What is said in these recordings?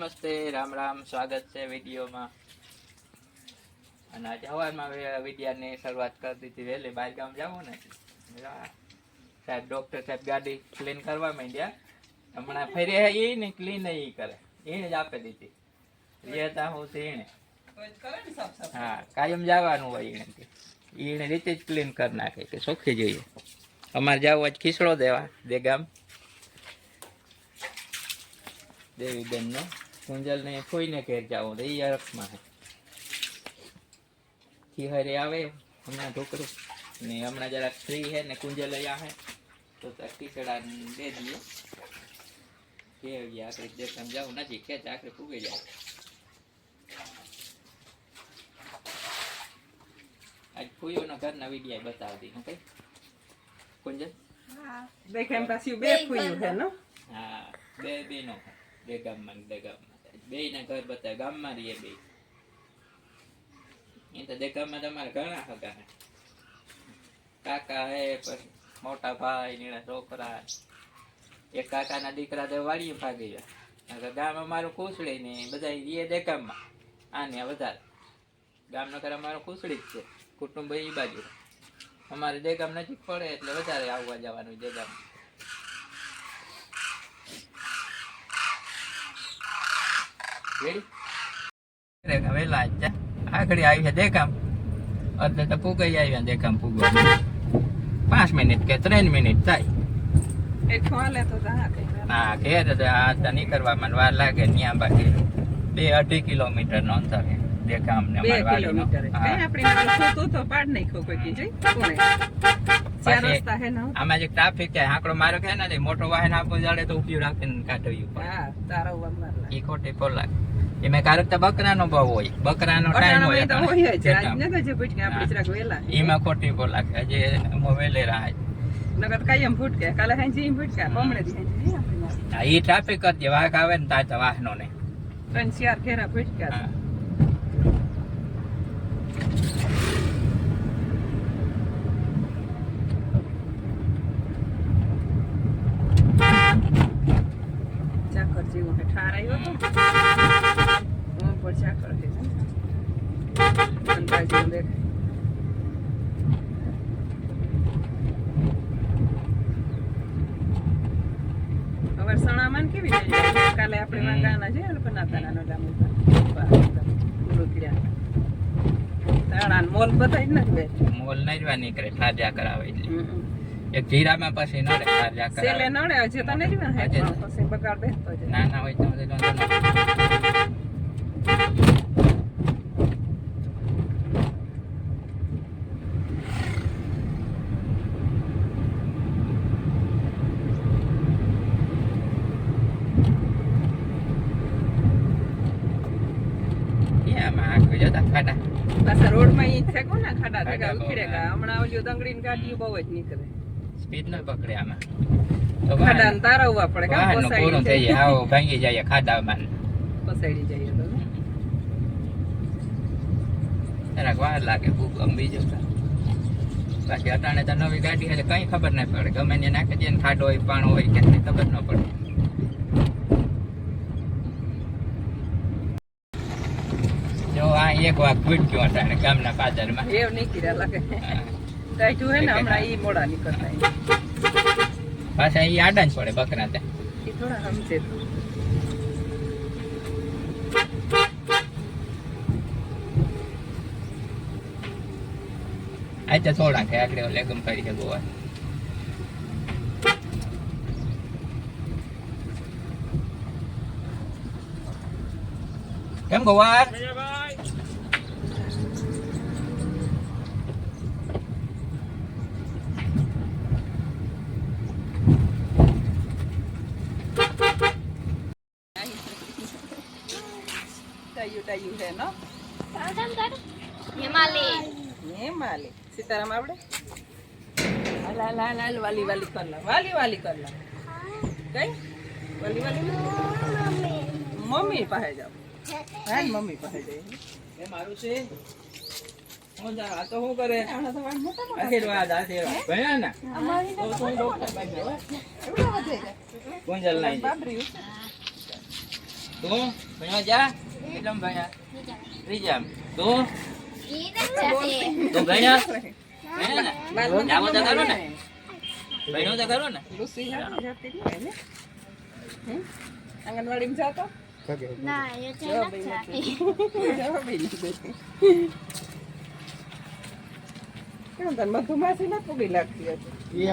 નમસ્તે, રામ રામ, સ્વાગત છે વિડીયોમાં. અને આજે સવારમાં વિડીયાની શરૂઆત કરી દીધી વહેલી. બહાર ગામ જવું ને સાહેબ, ડોક્ટર સાહેબ ગાડી ક્લીન કરવા માંડ્યા. હમણાં ફરી એ ને ક્લીન એ કરે, એને જ આપી દીધી. રહેતા હું એને હા કાયમ જવાનું હોય એને રીતે જ ક્લીન કરી નાખે કે ચોખ્ખી જોઈએ. અમારે જવું આજ ખીસડો દેવા દેગામ દેવીબેન નો કુંજલ ને ફોઈને ઘેર જવું તો એ અરખમાં ખીહરે આવે હમણાં ઢોકરું ને હમણાં જરાક ફ્રી હે ને કુંજલ અહીંયા હે તો ખીચડા દે દઈએ કે આખરે દેખામ જવું નથી ખેત આખરે ફૂગી જાય. આજ ફૂયોના ઘરના વિડીયો બતાવતી હું કઈ કુંજલ દેખામ પાછી બે ફૂયું છે નો હા બે નો બે ગામમાં બે ના ઘર બતાવે ગામમાં રહીએ બે એ તો દેખામાં તમારે ઘણા હગા હે કાકા હે પછી મોટા ભાઈ નીના છોકરા એક કાકાના દીકરા તો વાડીએ ભાગી ગયા. ગામ અમારું ખુસડી ને બધા એ દેખામમાં આને વધારે ગામનો ઘર અમારું ખુસડી જ છે કુટુંબ એ બાજુ. અમારે દેગામ નજીક પડે એટલે વધારે આવવા જવાનું દેગામ. વેલા આગળ આવી છે દેખામ એટલે તો ફૂગાઈ આવ્યા દેખામ ફૂગવા 5 મિનિટ કે 3 મિનિટ થાય. હા ઘેર આ નીકળવામાં વાર લાગે ત્યાં બાકી 2-2.5 કિલોમીટર નો અંતર દેખામ ને આમાં જે ટ્રાફિક છે આંકડો મારો કે ને મોટો વાહન આપો જાડે તો ઉપયોગ રાખીને કાઢવ્યું એ ખોટી પોલા એમાં કારક તો બકરાનો ભાવ હોય બકરાનો ટાઈમ હોય એમાં ખોટી પોલા હજી વેલે રાહ એ ટ્રાફિક જ વાઘ આવે ને ત્યાં તો વાહનો ને 3-4 ઘેરા ફૂટક્યા ચાકર જેવો ઠાર આવ્યો હતો પર ચાકર છે અંદાજે દેખ સણામાં કેવી કાલે આપણે વાંગાના છે બનાવતા મોલ બધા જ નથી મોલ નહીં નીકળે ઠાજા કરાવે એટલે એક જીરામાં પછી નડે ઠાજા કરાવે સેલે નડે હજી તો નહીં પછી બગાડ બેસતો છે નાના હોય તો રોડ માં ઈ છે કોના ખાડા દેખા ઉખડેગા હમણાં ઓલી દંગડી ની ગાડીઓ બહુ જ નીકળે સ્પીડ ન પકડે આમાં તો ખાડા ને તારવવા પડે કા પોસાડી જાય આવો ભાંગી જાય ખાડામાં પોસાડી જાય તો જરાક વાર લાગે ભૂખ બીજો બાકી અટાણે તો નવી ગાડી એટલે કઈ ખબર નહીં પડે ગમે ને નાખી દે ને ખાડો હોય પાણો હોય કે ખબર ન પડે. એક વાગ ફૂટક્યો અટાણે ગામના પાદરમાં એવ નીકળ્યા લાગે ટાઈટું હે ને હમણાં ઈ મોડા નીકળતા પાછા ઈ આડા જ પડે બકરા ત્યાં ઈ થોડા સમજે આ તો થોડા કે આગળ લેગમ કરી છે ગોવા કેમ ગોવા ટાયું હે નો હિમાલી સીતારામ આવડે હાલ હાલ હાલ વાલી વાલી કરલા વાલી કરલા કઈ વાલી મમ્મી પાસે જાવ હા મમ્મી પાસે જઈએ એ મારું છે હું જા આ તો શું કરે આશીર્વાદ ભણ્યા ને તો ડોક્ટર બની ગયો કુંજલ નહીં બાબરી તું ભણવા જા કેટલામ ભણ્યા ત્રીજામ તું તું ભણ્યા ભણ્યા ને જાવો તો કરો ને ભણ્યો તો કરો ને લુસી જાતી નહીં ને આંગણવાડીમાં જાતો ના એ જવાબ છે નથી. કેમ તને મધુમાસી ના પૂગી લાગતી હતી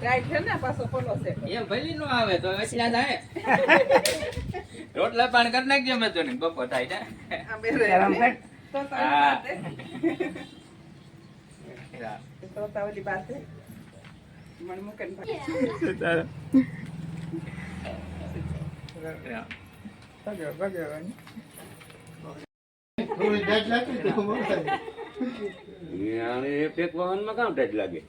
રાઈટ છે ને પાછો પોલો છે એ ભલી નો આવે તો એટલા થાય રોટલા પાણી કરી નાખજો મેં તો બપોર થાય ને આ બે રે તો હા. તો તાવલી બાતે મને મુકન ફેંકવામાં કામ ટાઈટ લાગે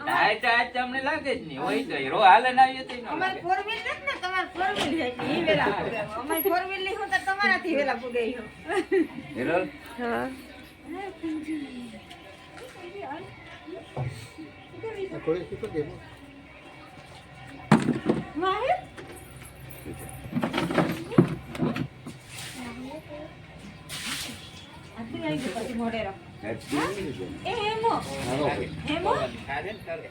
લાઈટ આજ તમને લાગે જ નહીં હોય તો હીરો હાલે ના આવ્યો તો ય ન અમારી લાગે. 4 વ્હીલ નથી ને તમારી 4 વ્હીલ છે ઈ વેલા પૂગે અમારી 4 વ્હીલ ની હું તો તમારાથી વેલા પૂગે ઈ હિરલ મારે આથી આવી ગયો પછી મોઢેરો એ હેમો હેમો ખાધે ને કરે.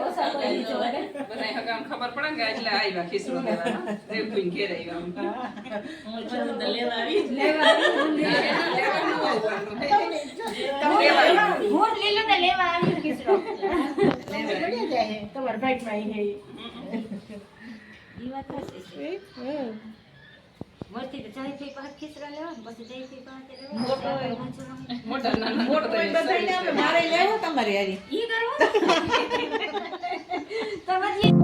બધાય હગામ ખબર પડે ને કે એટલે આવ્યા ખીસરો લેવા રેવકુઈ ઘેર આવ્યા હું લીલો ને લેવા આવી ખીસરો તમારા ભાઈમાં હે ઈ વાત સાચી છે મોટી તો ચાય પી પાંચ ખીસરા લેવા ને પછી ચાય પી પાંચ લેવા મોટા નાના મોટો બધાને મારે લેવો તમારે યારી ઈ કરો તો પછી